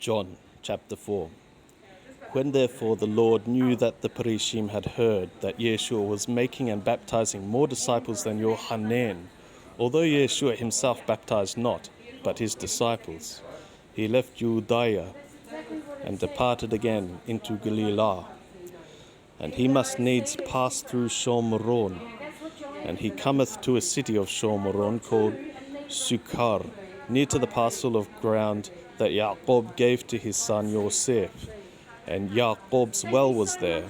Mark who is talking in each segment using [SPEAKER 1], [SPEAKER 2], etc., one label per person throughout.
[SPEAKER 1] John chapter 4. When therefore the Lord knew that the Parishim had heard that Yeshua was making and baptizing more disciples than Yohanan, although Yeshua himself baptized not, but his disciples, he left Judea and departed again into Galilee. And he must needs pass through Shomron. And he cometh to a city of Shomron called Sukkar, near to the parcel of ground that Jacob gave to his son Yosef. And Jacob's well was there.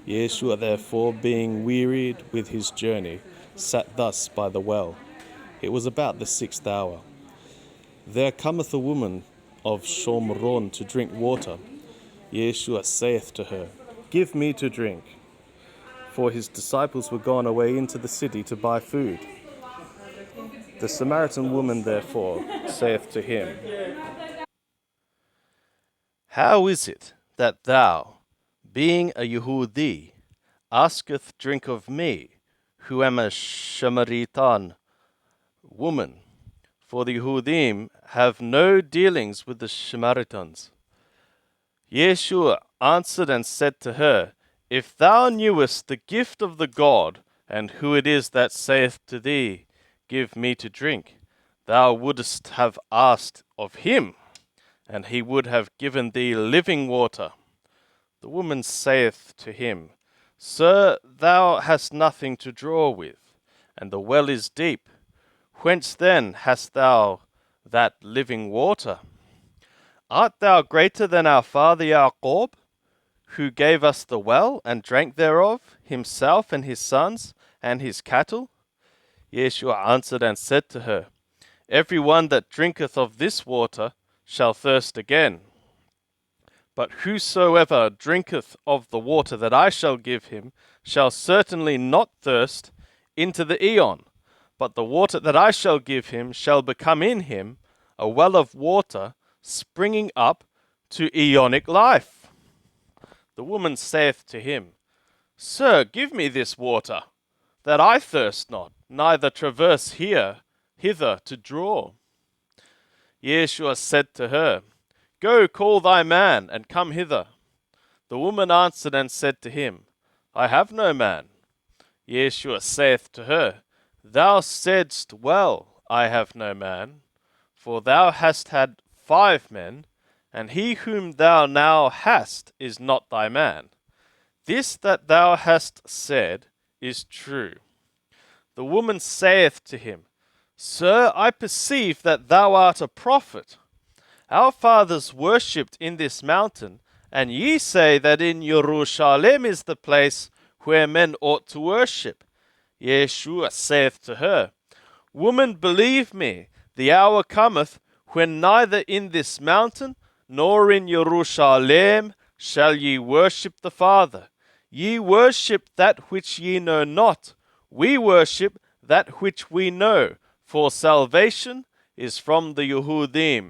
[SPEAKER 1] Yeshua therefore, being wearied with his journey, sat thus by the well. It was about the 6th hour. There cometh a woman of Shomron to drink water. Yeshua saith to her, Give me to drink. For his disciples were gone away into the city to buy food. The Samaritan woman therefore saith to him, How is it that thou, being a Yehudi, asketh drink of me, who am a Samaritan woman? For the Yehudim have no dealings with the Samaritans. Yeshua answered and said to her, If thou knewest the gift of the God, and who it is that saith to thee, Give me to drink, thou wouldst have asked of him, and he would have given thee living water. The woman saith to him, Sir, thou hast nothing to draw with, and the well is deep. Whence then hast thou that living water? Art thou greater than our father Jacob, who gave us the well, and drank thereof, himself and his sons, and his cattle? Yeshua answered and said to her, Every one that drinketh of this water shall thirst again. But whosoever drinketh of the water that I shall give him shall certainly not thirst into the aeon, but the water that I shall give him shall become in him a well of water springing up to aeonic life. The woman saith to him, Sir, give me this water, that I thirst not, neither traverse hither to draw. Yeshua said to her, Go, call thy man, and come hither. The woman answered and said to him, I have no man. Yeshua saith to her, Thou saidst well, I have no man, for thou hast had 5 men, and he whom thou now hast is not thy man. This that thou hast said is true. The woman saith to him, Sir, I perceive that thou art a prophet. Our fathers worshipped in this mountain, and ye say that in Jerusalem is the place where men ought to worship. Yeshua saith to her, Woman, believe me, the hour cometh when neither in this mountain nor in Jerusalem shall ye worship the Father. Ye worship that which ye know not. We worship that which we know, for salvation is from the Yehudim.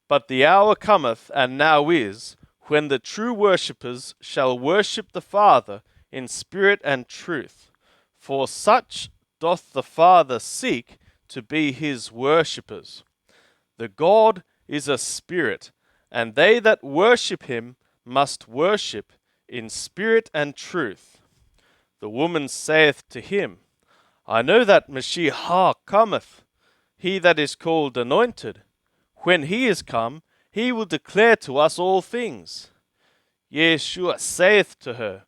[SPEAKER 1] But the hour cometh, and now is, when the true worshippers shall worship the Father in spirit and truth. For such doth the Father seek to be his worshippers. The God is a spirit, and they that worship him must worship in spirit and truth. The woman saith to him, I know that Mashiach cometh, he that is called Anointed. When he is come, he will declare to us all things. Yeshua saith to her,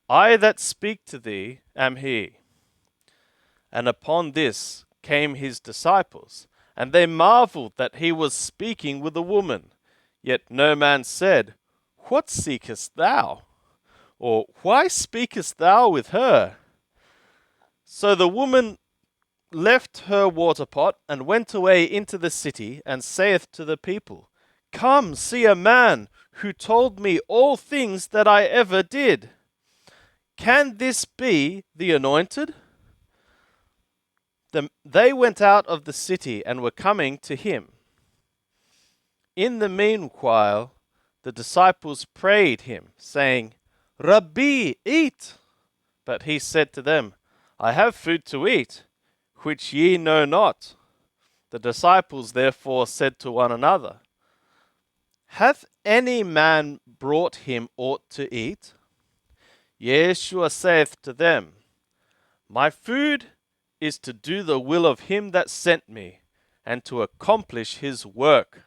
[SPEAKER 1] I that speak to thee am he. And upon this came his disciples, and they marveled that he was speaking with a woman. Yet no man said, What seekest thou? Or why speakest thou with her? So the woman left her water pot, and went away into the city, and saith to the people, Come, see a man who told me all things that I ever did. Can this be the Anointed? They went out of the city, and were coming to him. In the meanwhile, the disciples prayed him, saying, Rabbi, eat. But he said to them, I have food to eat, which ye know not. The disciples therefore said to one another, Hath any man brought him aught to eat? Yeshua saith to them, My food is to do the will of him that sent me, and to accomplish his work.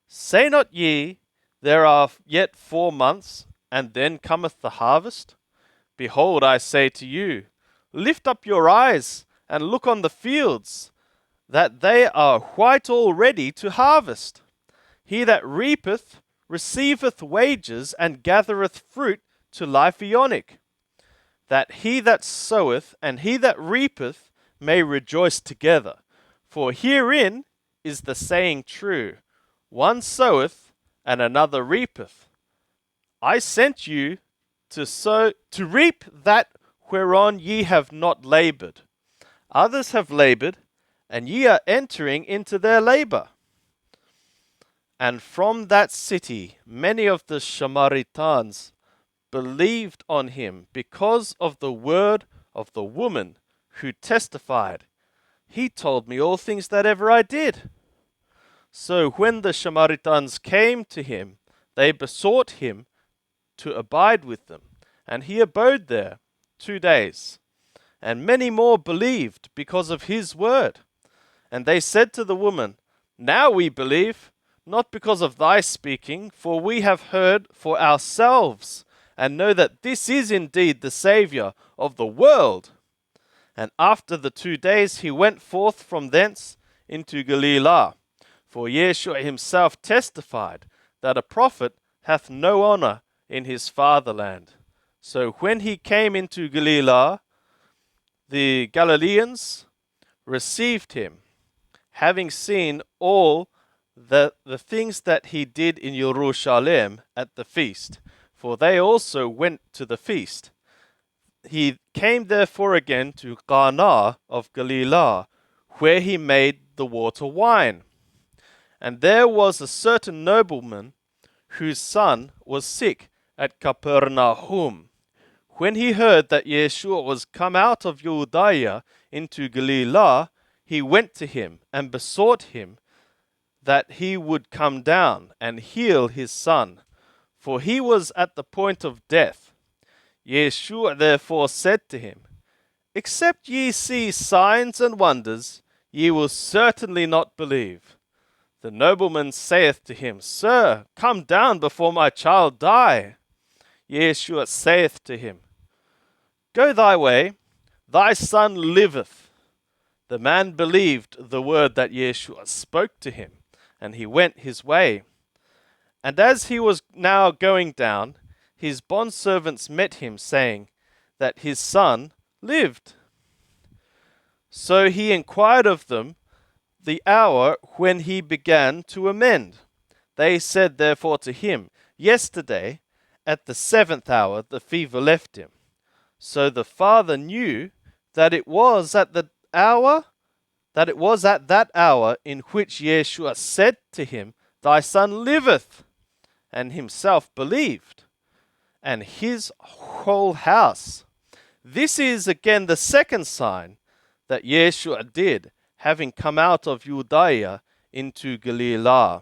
[SPEAKER 1] Say not ye, There are yet 4 months, and then cometh the harvest? Behold, I say to you, lift up your eyes, and look on the fields, that they are white already to harvest. He that reapeth receiveth wages, and gathereth fruit to life aeonic, that he that soweth and he that reapeth may rejoice together. For herein is the saying true, one soweth and another reapeth. I sent you to reap that whereon ye have not labored. Others have labored, and ye are entering into their labor. And from that city many of the Samaritans believed on him because of the word of the woman who testified, He told me all things that ever I did. So when the Samaritans came to him, they besought him to abide with them, and he abode there 2 days. And many more believed because of his word. And they said to the woman, Now we believe, not because of thy speaking, for we have heard for ourselves, and know that this is indeed the Saviour of the world. And after the 2 days he went forth from thence into Galilee. For Yeshua himself testified that a prophet hath no honour in his fatherland. So when he came into Galilee, the Galileans received him, having seen all the things that he did in Jerusalem at the feast, for they also went to the feast. He came therefore again to Cana of Galilee, where he made the water wine. And there was a certain nobleman whose son was sick at Capernaum. When he heard that Yeshua was come out of Judea into Galilee, he went to him and besought him that he would come down and heal his son, for he was at the point of death. Yeshua therefore said to him, Except ye see signs and wonders, ye will certainly not believe. The nobleman saith to him, Sir, come down before my child die. Yeshua saith to him, Go thy way, thy son liveth. The man believed the word that Yeshua spoke to him, and he went his way. And as he was now going down, his bondservants met him, saying that his son lived. So he inquired of them the hour when he began to amend. They said therefore to him, Yesterday, at the 7th hour, the fever left him. So the father knew that it was at that hour in which Yeshua said to him, Thy son liveth, and himself believed, and his whole house. This is again the second sign that Yeshua did, having come out of Judea into Galilee.